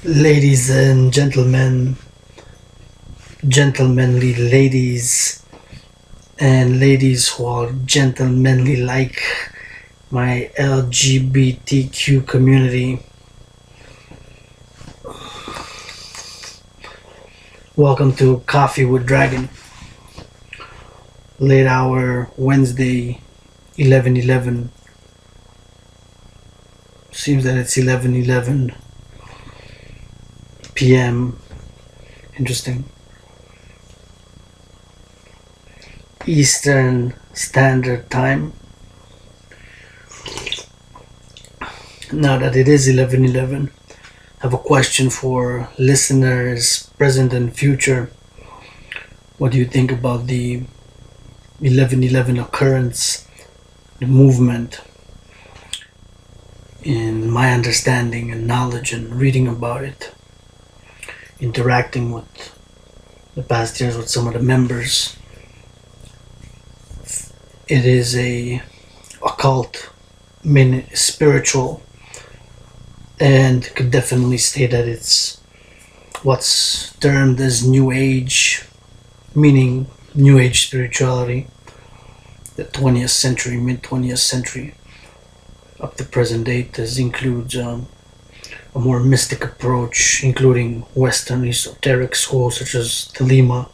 Ladies and gentlemen, gentlemanly ladies, and ladies who are gentlemanly like my LGBTQ community, welcome to Coffee with Dragon, late hour Wednesday, 11:11. Seems that it's 11:11 p.m. Interesting. Eastern Standard Time. Now that it is 11:11, I have a question for listeners, present and future. What do you think about the 11:11 occurrence, the movement? In my understanding and knowledge and reading about it, interacting with the past years with some of the members, it is a occult, spiritual, and could definitely say that it's what's termed as New Age, meaning New Age spirituality, the 20th century, mid 20th century, up to present date, as includes a more mystic approach, including Western esoteric schools such as Thelema,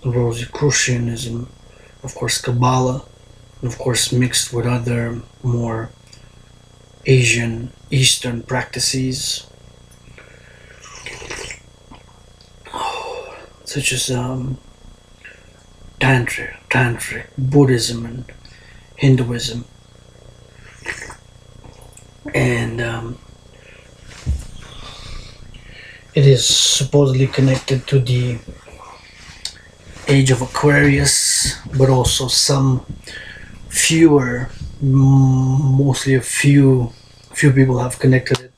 Rosicrucianism, of course Kabbalah, and of course mixed with other more Asian, Eastern practices, such as Tantric, Buddhism, and Hinduism. And it is supposedly connected to the age of Aquarius, but also some fewer, mostly a few people have connected it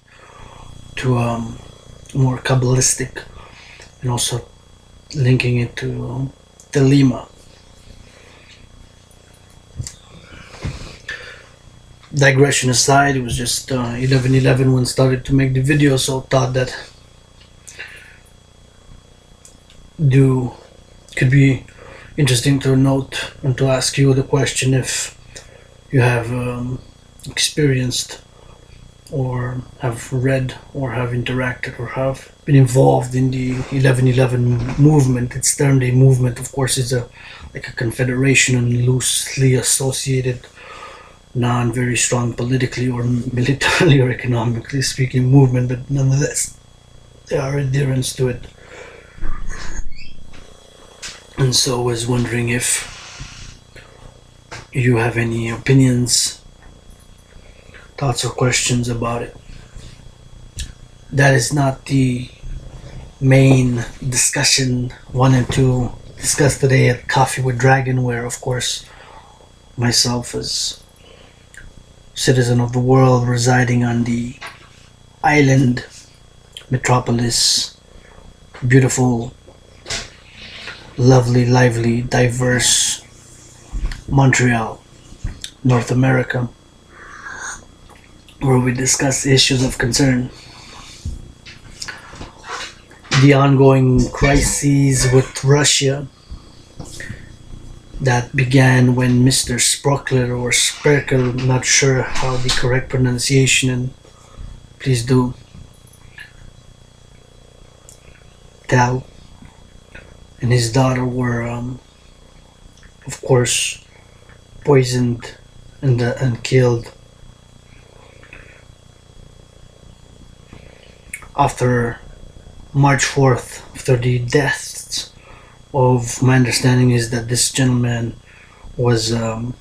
to more Kabbalistic, and also linking it to Thelema. Digression aside, it was just 11:11 when I started to make the video, so thought that could be interesting to note and to ask you the question if you have experienced or have read or have interacted or have been involved in the 11:11 movement. It's termed a movement, of course. It's like a confederation and loosely associated, very strong politically or militarily or economically speaking movement, but nonetheless there are adherents to it. And so I was wondering if you have any opinions, thoughts or questions about it. That is not the main discussion wanted to discuss today at Coffee with Dragon, where of course myself as citizen of the world residing on the island metropolis, beautiful, lovely, lively, diverse Montreal, North America, where we discuss issues of concern. The ongoing crises with Russia that began when Mr. Sprockler or Sperkel, I'm not sure how the correct pronunciation, and please do tell, and his daughter were of course poisoned and killed after March 4th, after the deaths of, my understanding is that this gentleman was a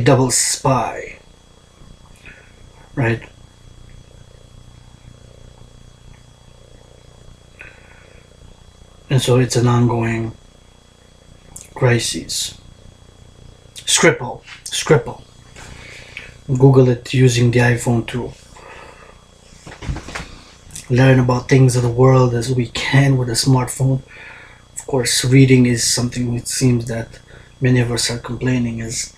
double spy, right? And so it's an ongoing crisis. Skripal. Google it using the iPhone to learn about things of the world as we can with a smartphone. Of course, reading is something it seems that many of us are complaining, is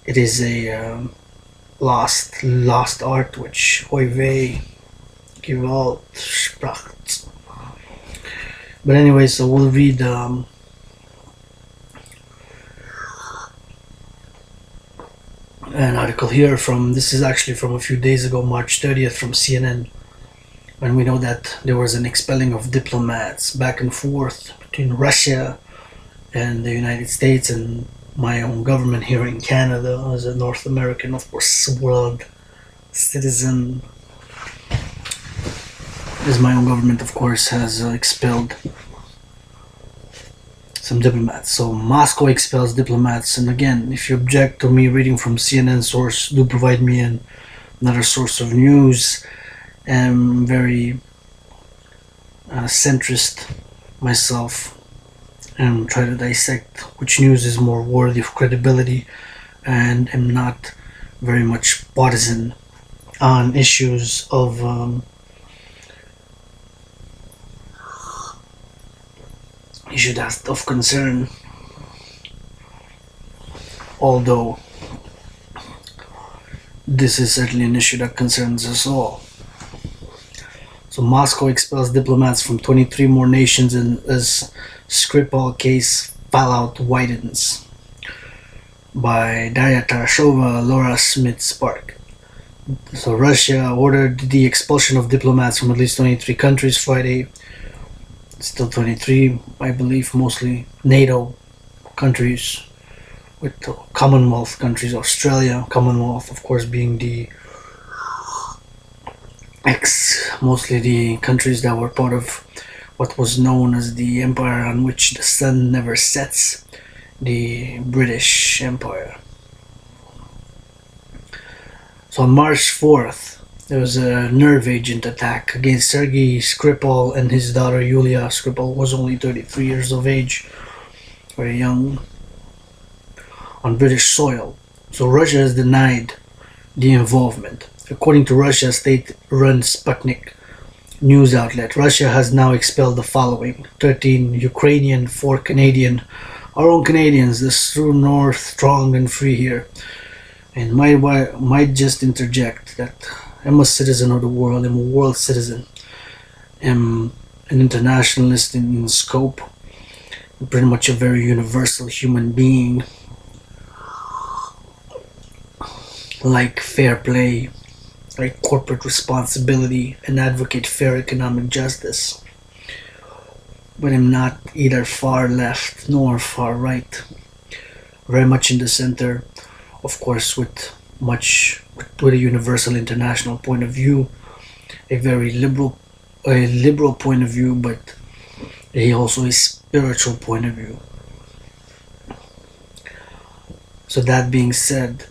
it is a lost art which Hoive Gewalt Spracht. But anyway, so we'll read an article here from, this is actually from a few days ago, March 30th, from CNN, when we know that there was an expelling of diplomats back and forth between Russia and the United States and my own government here in Canada as a North American, of course, world citizen. As my own government, of course, has expelled some diplomats. So Moscow expels diplomats, and again, if you object to me reading from CNN source, do provide me another source of news. I'm very centrist myself and try to dissect which news is more worthy of credibility, and am not very much partisan on issues of of concern, although this is certainly an issue that concerns us all. So Moscow expels diplomats from 23 more nations as Skripal case fallout widens. By Daria Tarashova, Laura Smith-Spark. So Russia ordered the expulsion of diplomats from at least 23 countries Friday. Still 23, I believe, mostly NATO countries, with Commonwealth countries, Australia, Commonwealth, of course, being the mostly the countries that were part of what was known as the empire on which the sun never sets, the British Empire. So on March 4th, there was a nerve agent attack against Sergei Skripal and his daughter Yulia. Skripal was only 33 years of age, very young, on British soil. So Russia has denied the involvement. According to Russia's state-run Sputnik news outlet, Russia has now expelled the following: 13 Ukrainian, 4 Canadian, our own Canadians, the true North, strong and free here. And might just interject that I'm a citizen of the world, I'm a world citizen, I'm an internationalist in scope, I'm pretty much a very universal human being, like fair play, like corporate responsibility, and advocate fair economic justice. But I'm not either far left nor far right, very much in the center, of course, with a universal international point of view, a very liberal point of view, but also a spiritual point of view. So that being said,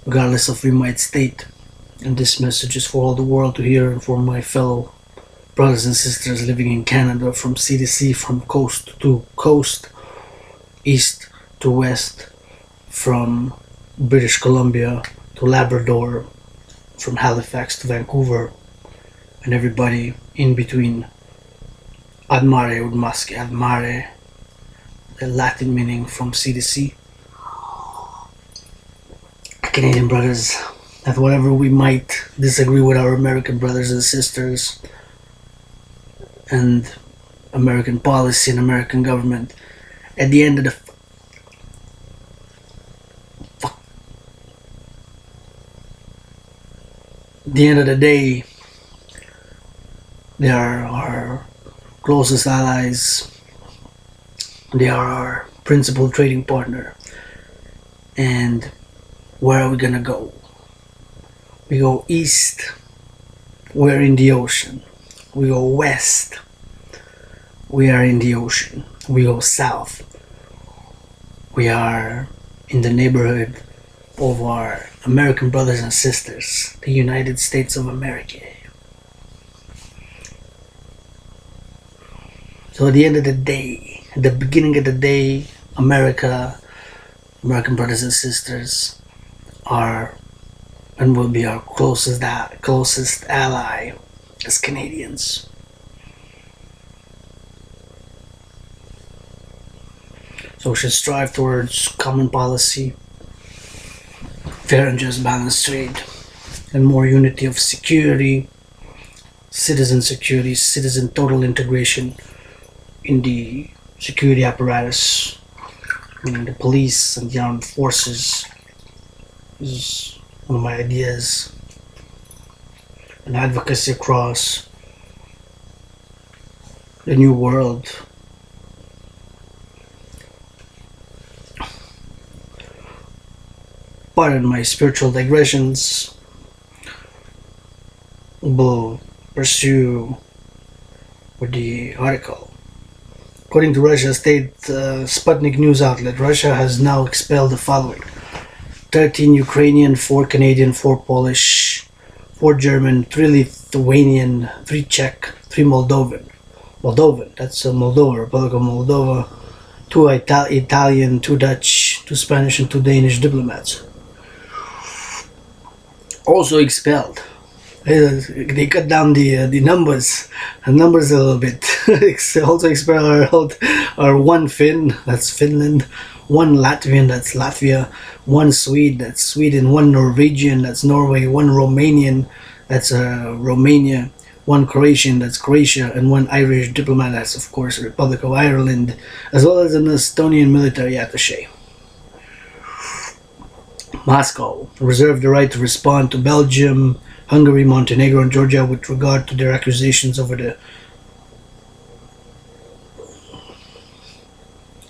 regardless of we might state, and this message is for all the world to hear, and for my fellow brothers and sisters living in Canada, from sea to sea, from coast to coast, east to west, from British Columbia to Labrador, from Halifax to Vancouver, and everybody in between. Ad mare ud masque, ad mare, the Latin meaning from sea to sea. Canadian brothers, that whatever we might disagree with our American brothers and sisters and American policy and American government, at the end of the day, they are our closest allies, they are our principal trading partner. And where are we gonna go? We go east, we're in the ocean. We go west, we are in the ocean. We go south, we are in the neighborhood of our American brothers and sisters, the United States of America. So at the end of the day, at the beginning of the day, American brothers and sisters are and will be our closest ally as Canadians. So we should strive towards common policy, fair and just balanced trade, and more unity of security, citizen total integration in the security apparatus, meaning the police and the armed forces, is one of my ideas. And advocacy across the new world. Pardon my spiritual digressions. We'll pursue with the article. According to Russia state Sputnik news outlet, Russia has now expelled the following: 13 Ukrainian, 4 Canadian, 4 Polish, 4 German, 3 Lithuanian, 3 Czech, 3 Moldovan, that's Moldova, Republic of Moldova, 2 Italian, 2 Dutch, 2 Spanish, and 2 Danish diplomats. Also expelled. They cut down the numbers a little bit. Also expelled are 1 Finn, that's Finland, 1 Latvian, that's Latvia, 1 Swede, that's Sweden, 1 Norwegian, that's Norway, 1 Romanian, that's Romania, 1 Croatian, that's Croatia, and 1 Irish diplomat, that's of course the Republic of Ireland, as well as an Estonian military attaché. Moscow reserved the right to respond to Belgium, Hungary, Montenegro, and Georgia with regard to their accusations over the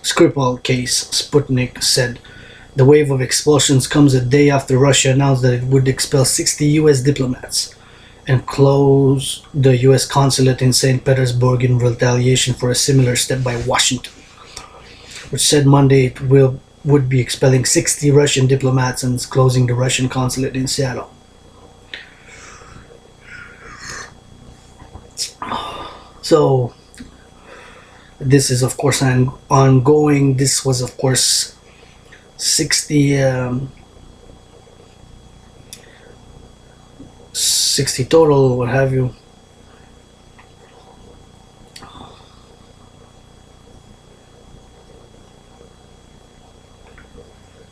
Skripal case. Sputnik said the wave of expulsions comes a day after Russia announced that it would expel 60 US diplomats and close the US consulate in St. Petersburg in retaliation for a similar step by Washington, which said Monday it would be expelling 60 Russian diplomats and closing the Russian consulate in Seattle. So this is of course an ongoing. This was of course 60 total, what have you.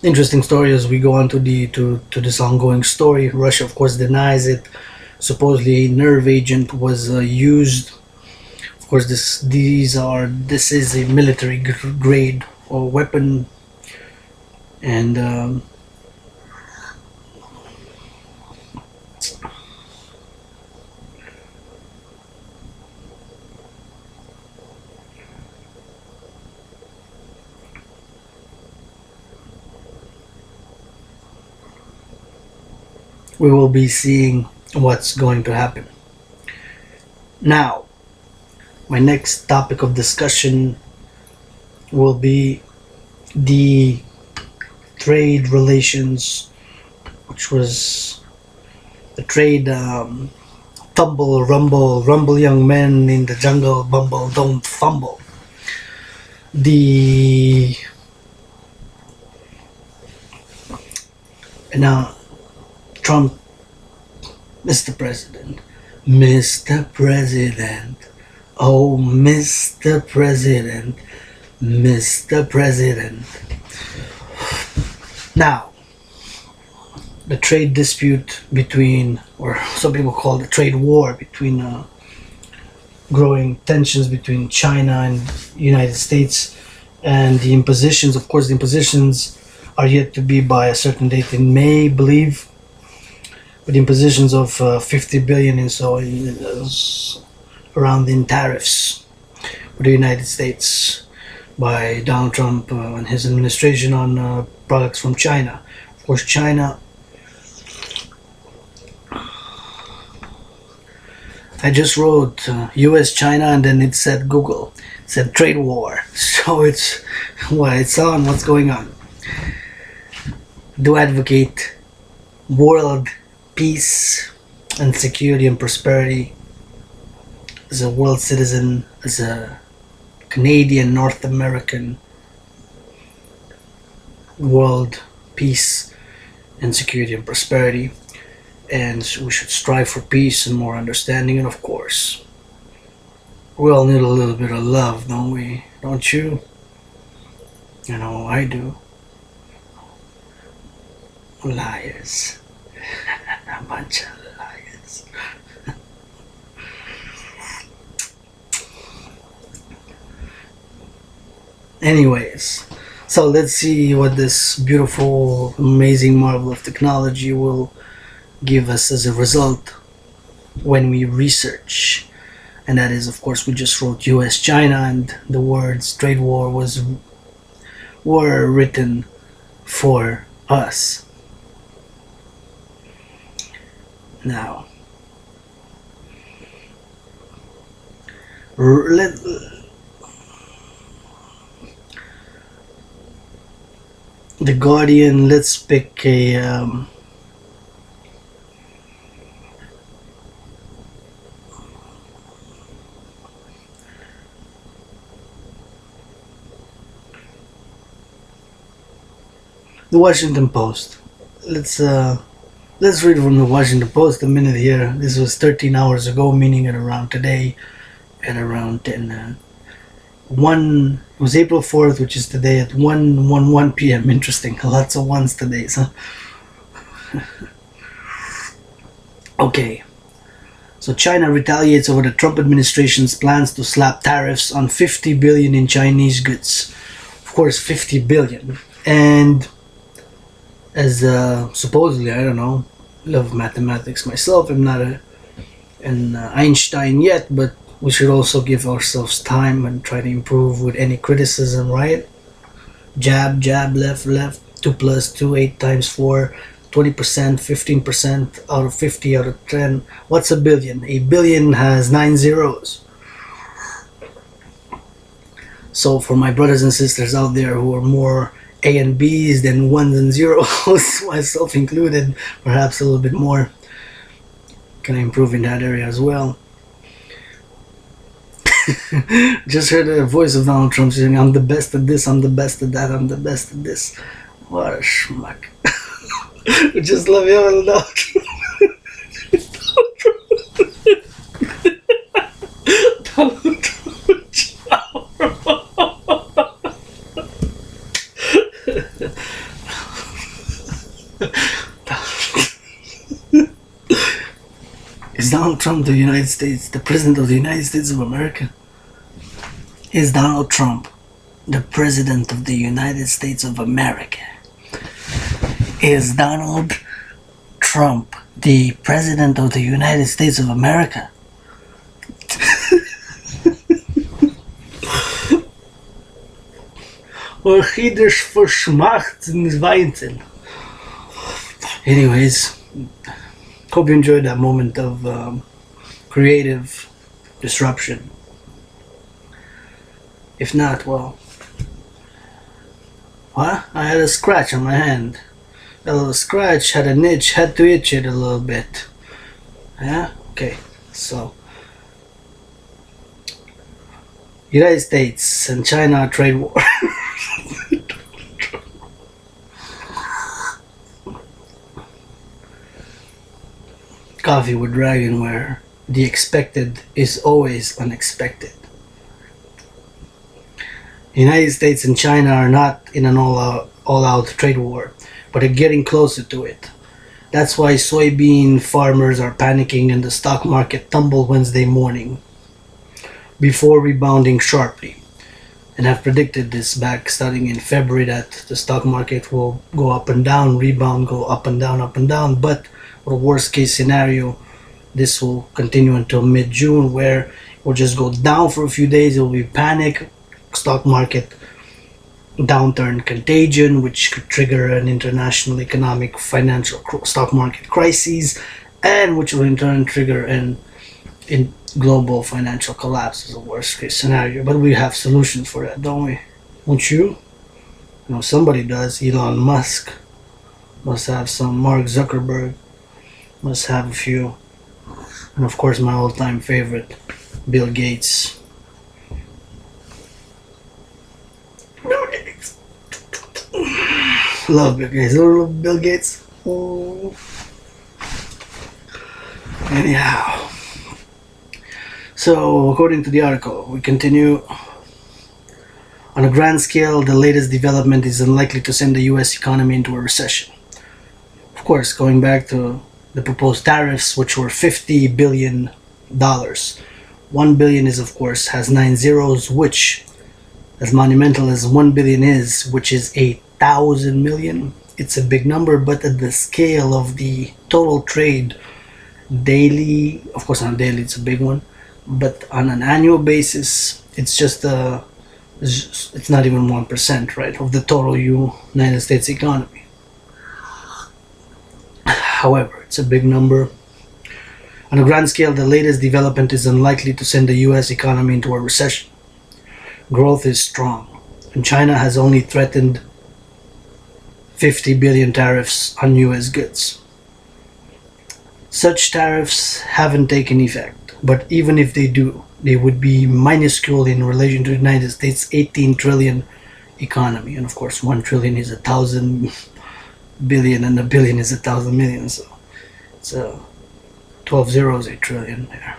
Interesting story as we go on to this ongoing story. Russia of course denies it. Supposedly a nerve agent was used. Of course this is a military grade or weapon, and we will be seeing what's going to happen. Now, my next topic of discussion will be the trade relations, which was the trade tumble, rumble young men in the jungle, bumble, don't fumble. Now, Trump, Mr. President, oh Mr. President, Mr. President. Now, the trade dispute between, or some people call it trade war between growing tensions between China and United States, and the impositions, of course the impositions are yet to be by a certain date in May, I believe, with impositions of 50 billion and so around in tariffs for the United States by Donald Trump and his administration on products from China. Of course, China, I just wrote US China and then it said Google, it said trade war. So it's on, what's going on. Do advocate world peace and security and prosperity as a world citizen, as a Canadian, North American. World peace and security and prosperity, and we should strive for peace and more understanding, and of course we all need a little bit of love, don't we? Don't you? You know, I do. Liars. A bunch of liars. Anyways, so let's see what this beautiful, amazing marvel of technology will give us as a result when we research. And that is, of course, we just wrote US China, and the words trade war were written for us. Now, let, the Guardian, let's pick a the Washington Post. Let's read from the Washington Post a minute here. This was 13 hours ago, meaning at around today, at around 10. It was April 4th, which is today at 1 p.m. Interesting. Lots of ones today, so. Okay. So China retaliates over the Trump administration's plans to slap tariffs on 50 billion in Chinese goods. Of course, 50 billion. And as supposedly, I don't know, love mathematics myself. I'm not an Einstein yet, but we should also give ourselves time and try to improve with any criticism, right? Jab, jab, left, left. 2 plus 2, 8 times 4, 20%, 15% out of 50 out of 10. What's a billion? A billion has 9 zeros. So for my brothers and sisters out there who are more A and B's than ones and zeros, myself included, perhaps a little bit more, can I improve in that area as well? Just heard the voice of Donald Trump saying, I'm the best at this, I'm the best at that, I'm the best at this. What a schmuck. We just love you, Donald Trump. Donald Trump. Is Donald Trump the United States, the President of the United States of America? Is Donald Trump the President of the United States of America? Is Donald Trump the President of the United States of America? Or Chieders verschmacht in Weinzen. Anyways, hope you enjoyed that moment of creative disruption. If not, well, what? I had a scratch on my hand. A little scratch, had an itch, had to itch it a little bit. Yeah? Okay, so United States and China trade war. Coffee with Dragon, where the expected is always unexpected. The United States and China are not in an all-out trade war, but are getting closer to it. That's why soybean farmers are panicking and the stock market tumbled Wednesday morning before rebounding sharply, and have predicted this back starting in February that the stock market will go up and down, rebound, go up and down, but for a worst case scenario, this will continue until mid-June, where it will just go down for a few days. It will be panic, stock market downturn contagion, which could trigger an international economic financial stock market crisis, and which will in turn trigger an global financial collapse as a worst case scenario. But we have solutions for that, don't we? Won't you? You know, somebody does. Elon Musk must have some. Mark Zuckerberg must have a few. And of course my all-time favorite, Bill Gates. Bill Gates. Love Bill Gates. Love Bill Gates. Oh. Anyhow. So according to the article, we continue. On a grand scale, the latest development is unlikely to send the US economy into a recession. Of course, going back to the proposed tariffs, which were $50 billion. 1 billion is, of course, has 9 zeros, which, as monumental as 1 billion is, which is 1,000 million, it's a big number, but at the scale of the total trade daily, of course, on a daily, it's a big one, but on an annual basis, it's just it's not even 1%, right, of the total United States economy. However, it's a big number. On a grand scale, the latest development is unlikely to send the US economy into a recession. Growth is strong, and China has only threatened 50 billion tariffs on US goods. Such tariffs haven't taken effect, but even if they do, they would be minuscule in relation to the United States' 18 trillion economy. And of course, 1 trillion is 1,000 billion, and a billion is 1,000 million. So it's 12 zeros, a trillion there.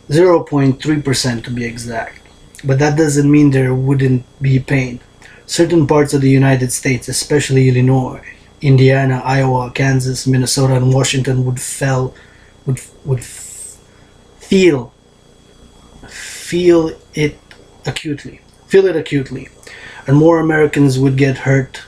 0.3% to be exact. But that doesn't mean there wouldn't be pain. Certain parts of the United States, especially Illinois, Indiana, Iowa, Kansas, Minnesota, and Washington would feel it acutely, and more Americans would get hurt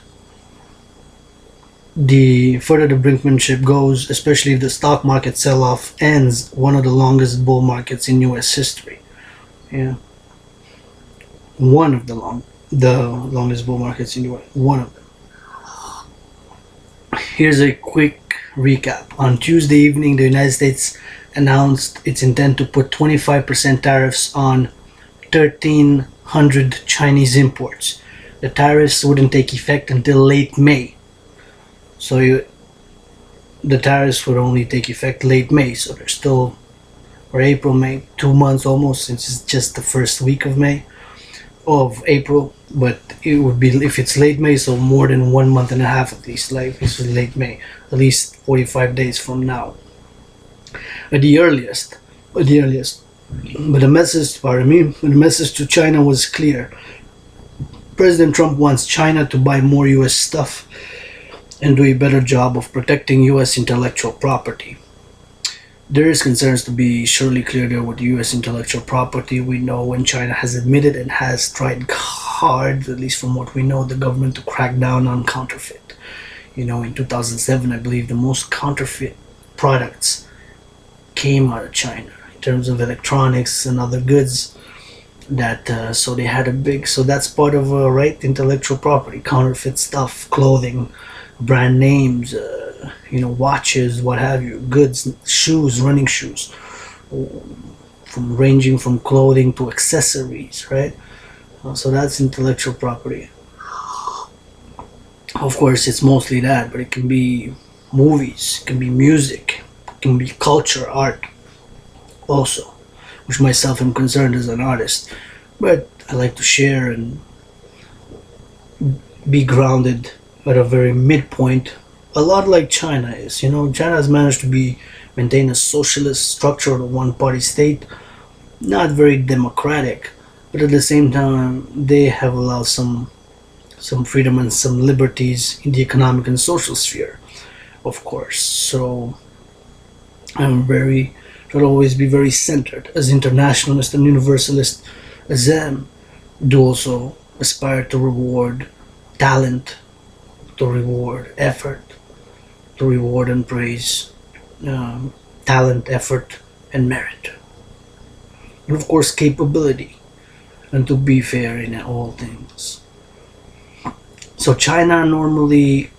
the further the brinkmanship goes, especially if the stock market sell-off ends one of the longest bull markets in US history. Yeah, one of the longest bull markets in US, one of them. Here's a quick recap. On Tuesday evening, the United States announced its intent to put 25% tariffs on 1,300 Chinese imports. The tariffs wouldn't take effect until late May. So the tariffs would only take effect late May. So there's still, or April, May, 2 months almost, since it's just the first week of April. But it would be, if it's late May, so more than 1 month and a half at least, like this is late May, at least 45 days from now. At the earliest. But the message to China was clear. President Trump wants China to buy more US stuff and do a better job of protecting US intellectual property. There is concerns to be surely clear there with US intellectual property. We know when China has admitted and has tried hard, at least from what we know, the government to crack down on counterfeit. You know, in 2007, I believe the most counterfeit products came out of China in terms of electronics and other goods. So they had so that's part of right, intellectual property, counterfeit stuff, clothing, brand names, watches, what have you, goods, shoes, running shoes, ranging from clothing to accessories, right? So that's intellectual property. Of course, it's mostly that, but it can be movies, it can be music, it can be culture, art also, which myself am concerned as an artist, but I like to share and be grounded at a very midpoint, a lot like China is. China has managed to maintain a socialist structure of a one-party state, not very democratic, but at the same time they have allowed some freedom and some liberties in the economic and social sphere, of course. So I'm try to always be very centered, as internationalist and universalist as them, do also aspire to reward talent, to reward effort, to reward and praise talent, effort, and merit. And of course, capability, and to be fair in all things. So China, normally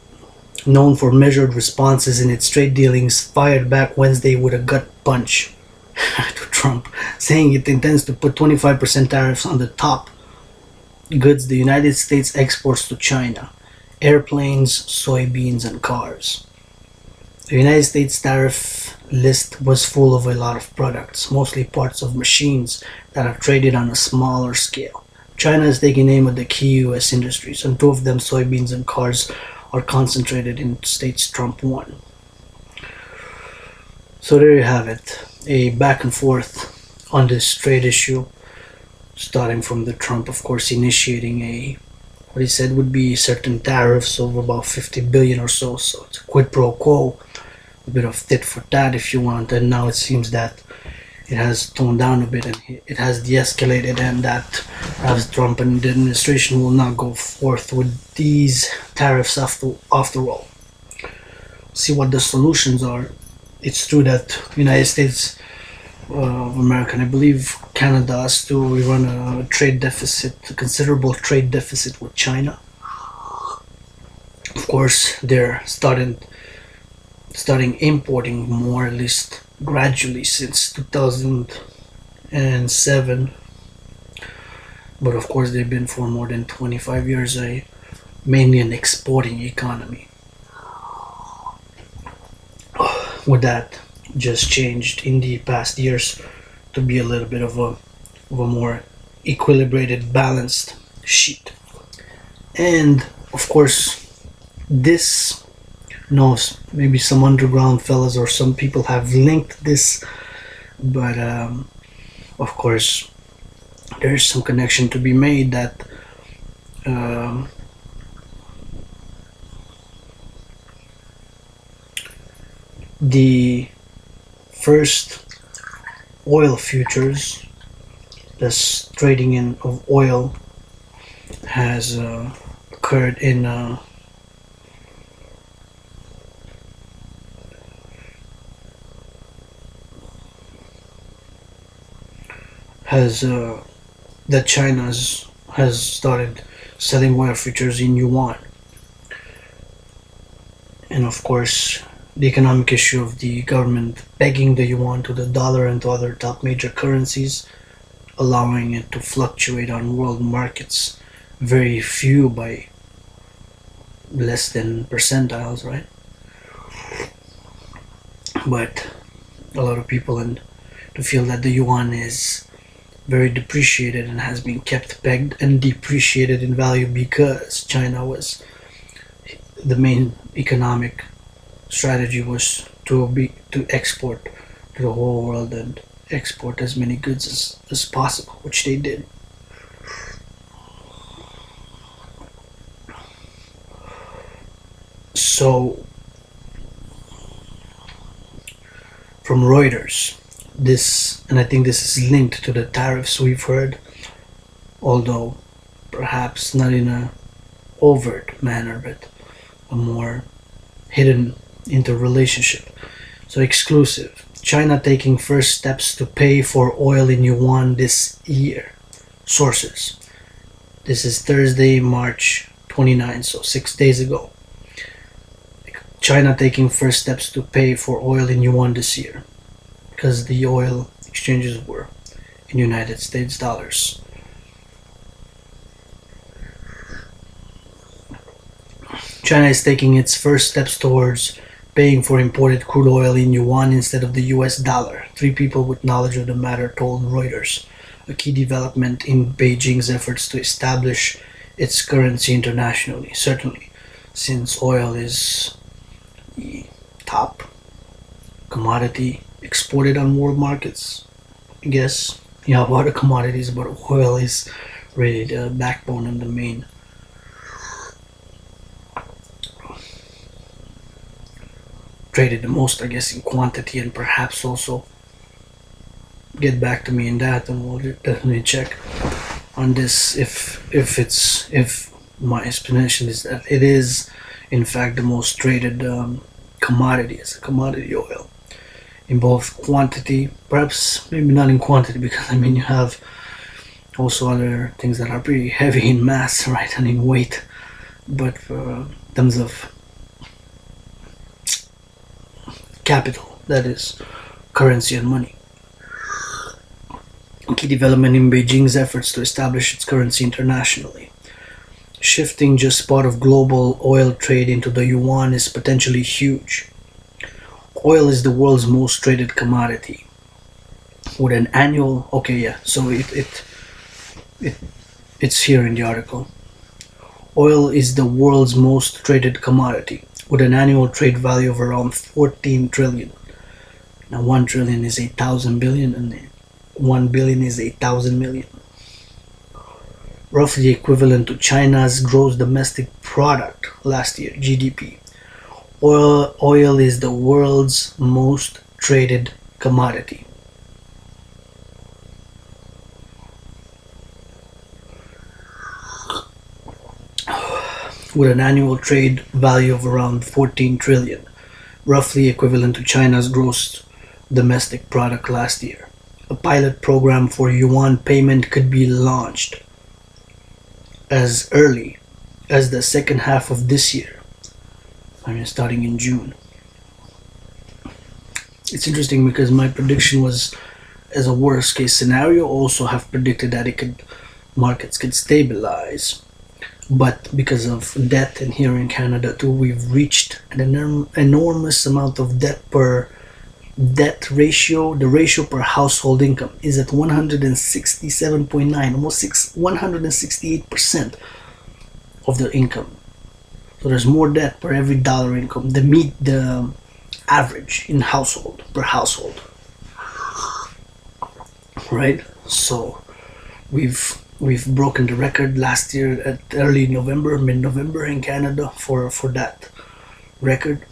known for measured responses in its trade dealings, fired back Wednesday with a gut punch to Trump, saying it intends to put 25% tariffs on the top goods the United States exports to China: airplanes, soybeans, and cars. The United States tariff list was full of a lot of products, mostly parts of machines that are traded on a smaller scale. China is taking aim at the key US industries, and 2 of them, soybeans and cars, are concentrated in states Trump won. So there you have it, a back and forth on this trade issue. starting from the Trump, of course, initiating what he said would be certain tariffs of about 50 billion or so. So it's a quid pro quo, a bit of tit for tat if you want. And now it seems that it has toned down a bit and it has de-escalated, and that perhaps Trump and the administration will not go forth with these tariffs after all. See what the solutions are. It's true that the United States of America, and I believe Canada, still we run a trade deficit, a considerable trade deficit with China. Of course, they're starting importing more, at least gradually, since 2007. But of course, they've been for more than 25 years mainly an exporting economy. With that, just changed in the past years to be a little bit of a more equilibrated, balanced sheet. And of course, this knows maybe some underground fellas or some people have linked this, but of course, there is some connection to be made that the first oil futures, this trading in of oil, has occurred in that China has started selling oil futures in yuan, and of course the economic issue of the government pegging the yuan to the dollar and to other top major currencies, allowing it to fluctuate on world markets, very few by less than percentiles, right? But a lot of people to feel that the yuan is very depreciated and has been kept pegged and depreciated in value because China was the main economic strategy was to export to the whole world and export as many goods as possible, which they did. So from Reuters, this, and I think this is linked to the tariffs we've heard, although perhaps not in a overt manner, but a more hidden interrelationship. So exclusive. China taking first steps to pay for oil in yuan this year. Sources. This is Thursday, March 29, so 6 days ago. China taking first steps to pay for oil in yuan this year, because the oil exchanges were in United States dollars. China is taking its first steps towards paying for imported crude oil in yuan instead of the US dollar. 3 people with knowledge of the matter told Reuters, a key development in Beijing's efforts to establish its currency internationally. Certainly, since oil is the top commodity exported on world markets, I guess. You have other commodities, but oil is really the backbone and the main traded the most, I guess, in quantity, and perhaps also get back to me in that, and we'll definitely check on this if my explanation is that it is in fact the most traded commodity as a commodity oil in both quantity, perhaps maybe not in quantity, because I mean you have also other things that are pretty heavy in mass, right, and in weight, but in terms of capital, that is currency and money. A key development in Beijing's efforts to establish its currency internationally. Shifting just part of global oil trade into the yuan is potentially huge. Oil is the world's most traded commodity, with an annual it's here in the article. Oil is the world's most traded commodity, with an annual trade value of around 14 trillion. Now 1 trillion is 8,000 billion, and 1 billion is 8,000 million. roughly equivalent to China's gross domestic product last year, GDP. Oil is the world's most traded commodity. With an annual trade value of around 14 trillion, roughly equivalent to China's gross domestic product last year. A pilot program for yuan payment could be launched as early as the second half of this year. I mean, starting in June. It's interesting because my prediction was, as a worst case scenario, also have predicted that markets could stabilize. But because of debt, and here in Canada too, we've reached an enormous amount of debt ratio. The ratio per household income is at 167.9, almost 168% of their income. So there's more debt per every dollar income. The average in household per household, right? So we've broken the record last year at early November, mid-November in Canada for that record.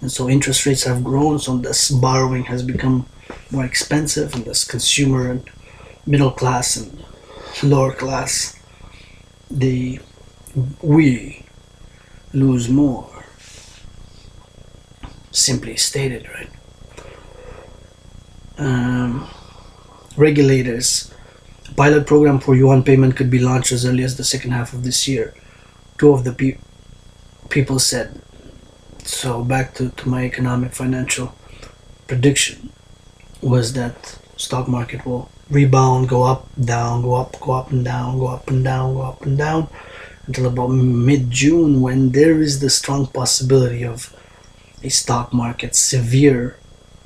And so interest rates have grown, so thus borrowing has become more expensive, and thus consumer and middle class and lower class, we lose more. Simply stated, right? Regulators. A pilot program for yuan payment could be launched as early as the second half of this year. Two of the people said. So back to my economic financial prediction was that stock market will rebound, go up, down, go up and down, go up and down, go up and down, until about mid-June, when there is the strong possibility of a severe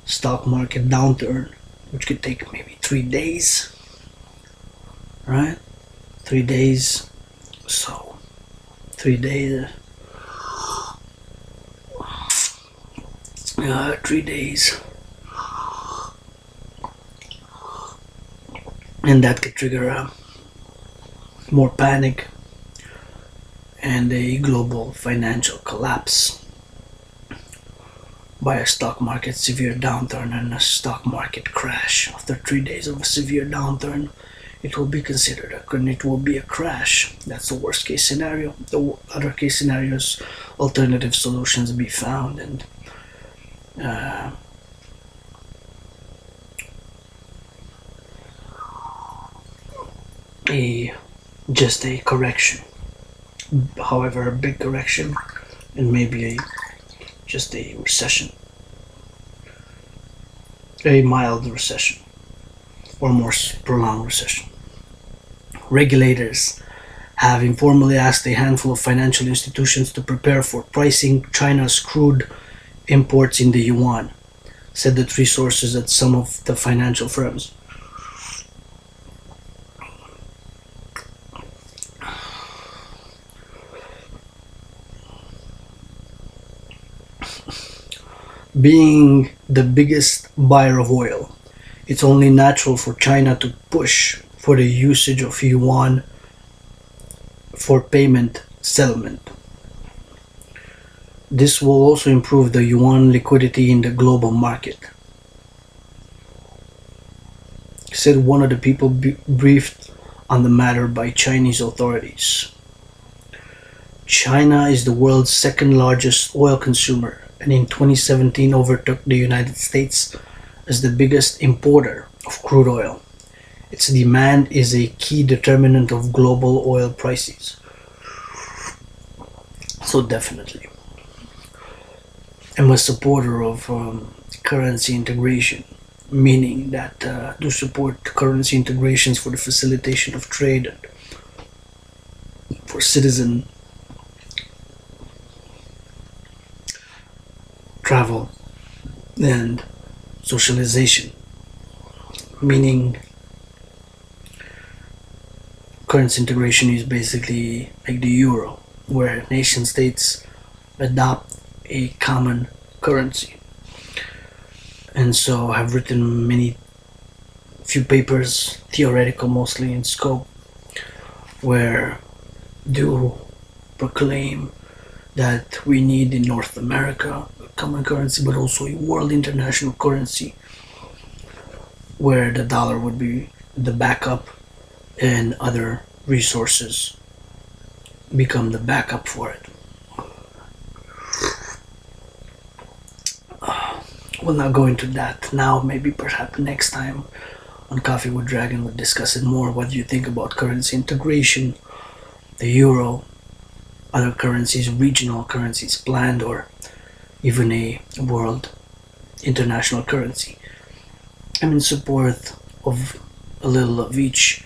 stock market downturn, which could take maybe 3 days, right? 3 days. So 3 days. 3 days. And that could trigger more panic and a global financial collapse by a stock market severe downturn and a stock market crash. After 3 days of a severe downturn, it will be considered it will be a crash. That's the worst case scenario. The other case scenarios, alternative solutions be found, and just a correction, however a big correction, and maybe just a recession, a mild recession, or more prolonged recession. Regulators have informally asked a handful of financial institutions to prepare for pricing China's crude imports in the yuan, said the three sources at some of the financial firms. Being the biggest buyer of oil, it's only natural for China to push for the usage of yuan for payment settlement. This will also improve the yuan liquidity in the global market, said one of the people briefed on the matter by Chinese authorities. China is the world's second largest oil consumer, and in 2017 overtook the United States as the biggest importer of crude oil. Its demand is a key determinant of global oil prices. So definitely. I'm a supporter of currency integration, meaning that to support currency integrations for the facilitation of trade and for citizen travel and socialization, meaning currency integration is basically like the euro, where nation states adopt a common currency. And so I've written few papers, theoretical mostly in scope, where do proclaim that we need in North America a common currency, but also a world international currency where the dollar would be the backup and other resources become the backup for it. We'll not go into that now. Maybe perhaps next time on Coffee with Dragon we'll discuss it more. What do you think about currency integration, the euro, other currencies, regional currencies planned, or even a world international currency? I'm in support of a little of each.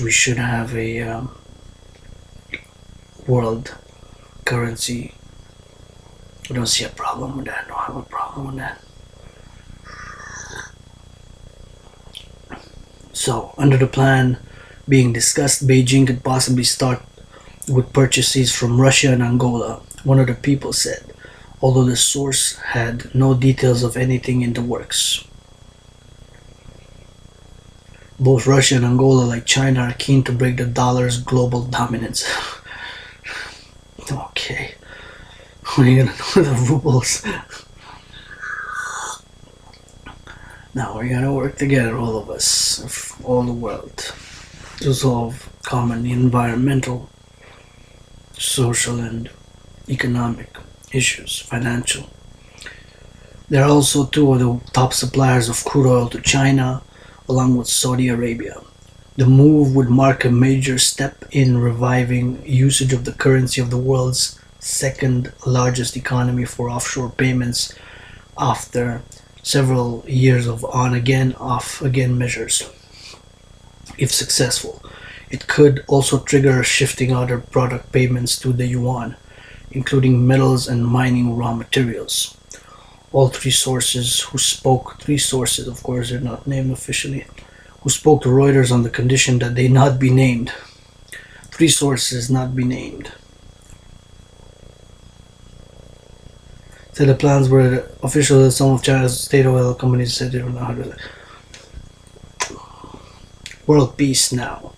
We should have a world currency. I don't see a problem with that. I don't have a problem with that. So, under the plan being discussed, Beijing could possibly start with purchases from Russia and Angola, one of the people said, although the source had no details of anything in the works. Both Russia and Angola, like China, are keen to break the dollar's global dominance. Okay. What are you gonna do with the rubles? Now we gotta work together, all of us, of all the world, to solve common environmental, social, and economic issues, financial. They are also two of the top suppliers of crude oil to China, along with Saudi Arabia. The move would mark a major step in reviving usage of the currency of the world's second largest economy for offshore payments after several years of on again, off again measures. If successful, it could also trigger shifting other product payments to the yuan, including metals and mining raw materials. All three sources, of course, they're not named officially, who spoke to Reuters on the condition that they not be named. Three sources not be named. Said the plans were official that some of China's state oil companies said they don't know how to. World peace now.